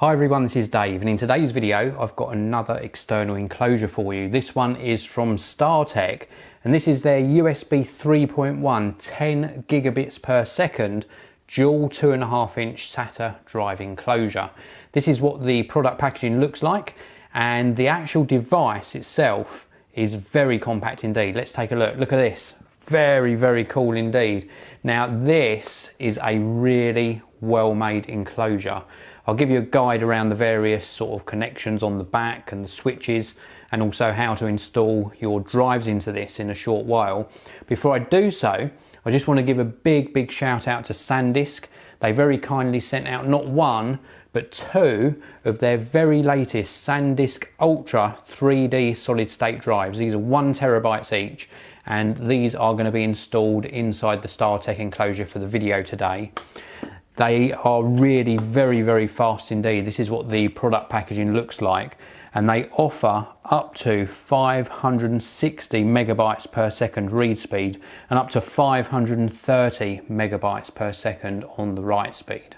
Hi everyone, this is Dave, and in today's video I've got another external enclosure for you. This one is from StarTech, and this is their USB 3.1 10 gigabits per second dual 2.5 inch SATA drive enclosure. This is what the product packaging looks like, and the actual device itself is very compact indeed. Let's take a look. Look at this. Very cool indeed. Now this is a really well made enclosure. I'll give you a guide around the various sort of connections on the back and the switches, and also how to install your drives into this in a short while. Before I do so, I just want to give a big shout out to SanDisk. They very kindly sent out not one but two of their very latest SanDisk Ultra 3D solid state drives. These are 1 terabytes each, and these are going to be installed inside the StarTech enclosure for the video today. They are really very fast indeed. This is what the product packaging looks like, and they offer up to 560 megabytes per second read speed and up to 530 megabytes per second on the write speed.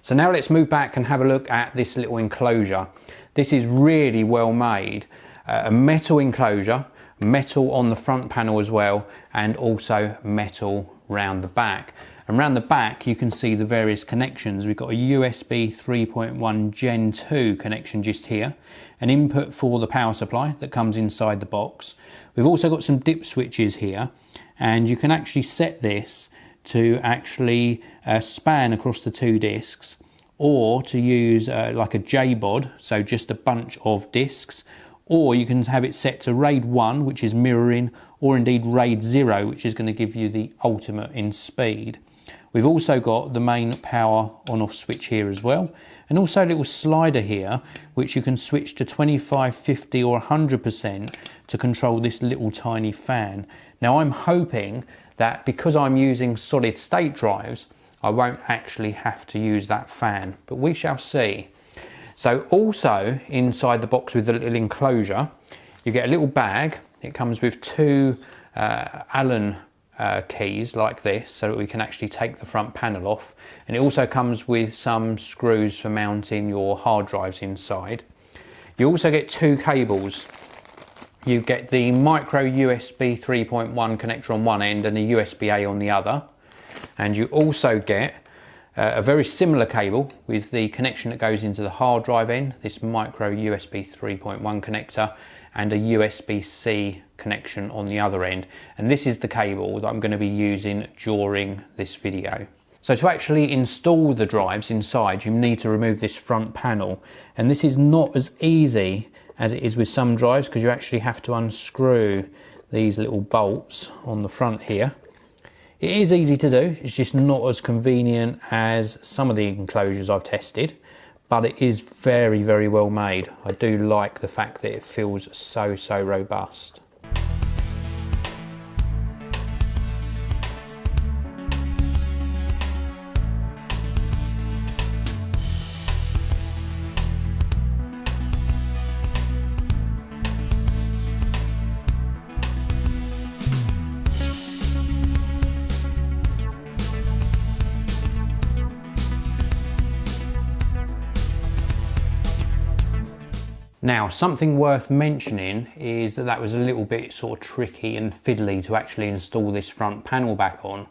So now let's move back and have a look at this little enclosure. This is really well made. A metal enclosure, metal on the front panel as well, and also metal round the back. And around the back you can see the various connections. We've got a USB 3.1 Gen 2 connection just here, an input for the power supply that comes inside the box. We've also got some dip switches here, and you can actually set this to actually span across the two discs, or to use like a JBOD, so just a bunch of discs, or you can have it set to RAID 1, which is mirroring, or indeed RAID 0, which is going to give you the ultimate in speed. We've also got the main power on-off switch here as well, and also a little slider here which you can switch to 25, 50 or 100% to control this little tiny fan. Now I'm hoping that because I'm using solid state drives, I won't actually have to use that fan, but we shall see. So also inside the box with the little enclosure, you get a little bag. It comes with two Allen keys like this, so that we can actually take the front panel off, and it also comes with some screws for mounting your hard drives inside. You also get two cables. You get the micro USB 3.1 connector on one end and a USB-A on the other, and you also get a very similar cable with the connection that goes into the hard drive end, this micro USB 3.1 connector, and a USB-C connection on the other end. And this is the cable that I'm going to be using during this video. So to actually install the drives inside, you need to remove this front panel, and this is not as easy as it is with some drives, because you actually have to unscrew these little bolts on the front here. It is easy to do, it's just not as convenient as some of the enclosures I've tested, but it is very well made. I do like the fact that it feels so robust. Now, something worth mentioning is that that was a little bit sort of tricky and fiddly to actually install this front panel back on.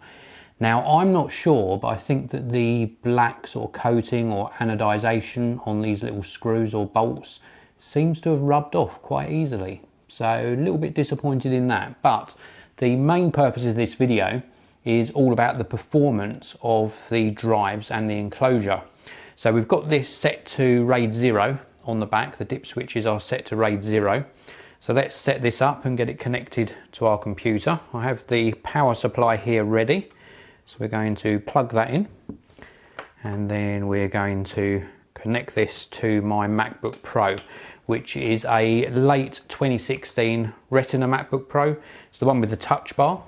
Now, I'm not sure, but I think that the black sort of coating or anodization on these little screws or bolts seems to have rubbed off quite easily. So a little bit disappointed in that, but the main purpose of this video is all about the performance of the drives and the enclosure. So we've got this set to RAID 0 on the back. The dip switches are set to RAID 0. So let's set this up and get it connected to our computer. I have the power supply here ready. So we're going to plug that in, and then we're going to connect this to my MacBook Pro, which is a late 2016 Retina MacBook Pro. It's the one with the touch bar,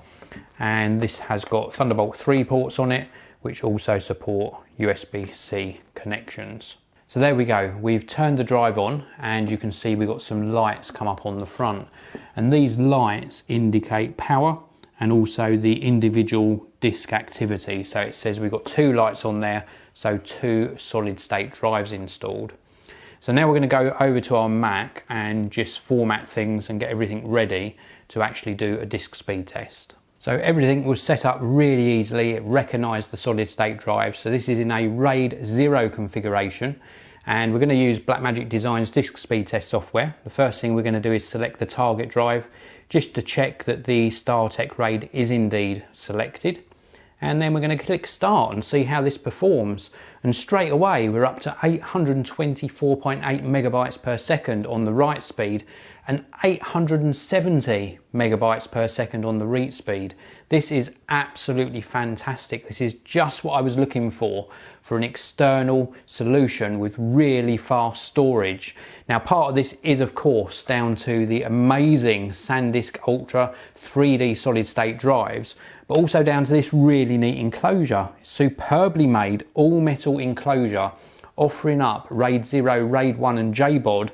and this has got Thunderbolt 3 ports on it, which also support USB-C connections. So there we go, we've turned the drive on, and you can see we've got some lights come up on the front, and these lights indicate power and also the individual disk activity. So it says we've got two lights on there, so 2 solid state drives installed. So now we're going to go over to our Mac and just format things and get everything ready to actually do a disk speed test. So everything was set up really easily. It recognised the solid state drive. So this is in a RAID 0 configuration, and we're going to use Blackmagic Design's disk speed test software. The first thing we're going to do is select the target drive just to check that the StarTech RAID is indeed selected. And then we're going to click start and see how this performs. And straight away we're up to 824.8 megabytes per second on the write speed and 870 megabytes per second on the read speed. This is absolutely fantastic. This is just what I was looking for an external solution with really fast storage. Now, part of this is of course down to the amazing SanDisk Ultra 3D solid state drives, but also down to this really neat enclosure. Superbly made all metal enclosure offering up RAID 0, RAID 1 and JBOD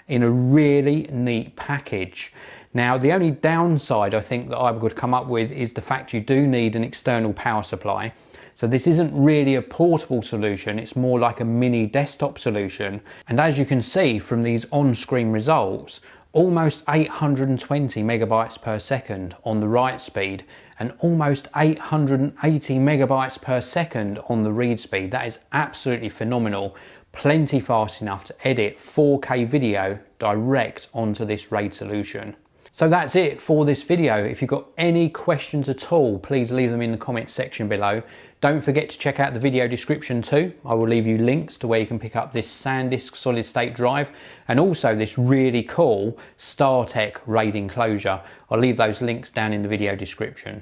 in a really neat package. Now, the only downside I think that I would come up with is the fact you do need an external power supply. So this isn't really a portable solution, it's more like a mini desktop solution. And as you can see from these on-screen results, almost 820 megabytes per second on the write speed and almost 880 megabytes per second on the read speed. That is absolutely phenomenal. Plenty fast enough to edit 4K video direct onto this RAID solution. So that's it for this video. If you've got any questions at all, please leave them in the comments section below. Don't forget to check out the video description too. I will leave you links to where you can pick up this SanDisk solid state drive and also this really cool StarTech RAID enclosure. I'll leave those links down in the video description.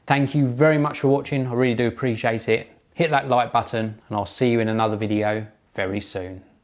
Thank you very much for watching. I really do appreciate it. Hit that like button and I'll see you in another video very soon.